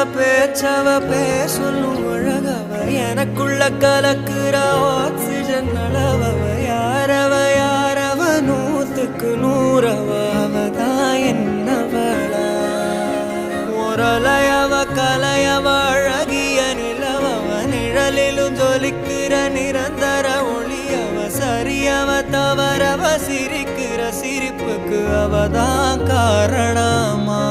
பேச்சவ பேசலும் அழகவ எனக்குள்ள கலக்குற ஆக்சிஜன் அளவவ யாரவ நூத்துக்கு நூறவ அவதான் என்னவளா முரலையவ கலையவ அழகிய நிலவவ நிழலிலும் ஜொலிக்கிற நிரந்தர ஒளியவ சரியவ தவறவ சிரிக்கிற சிரிப்புக்கு அவதான் காரணமா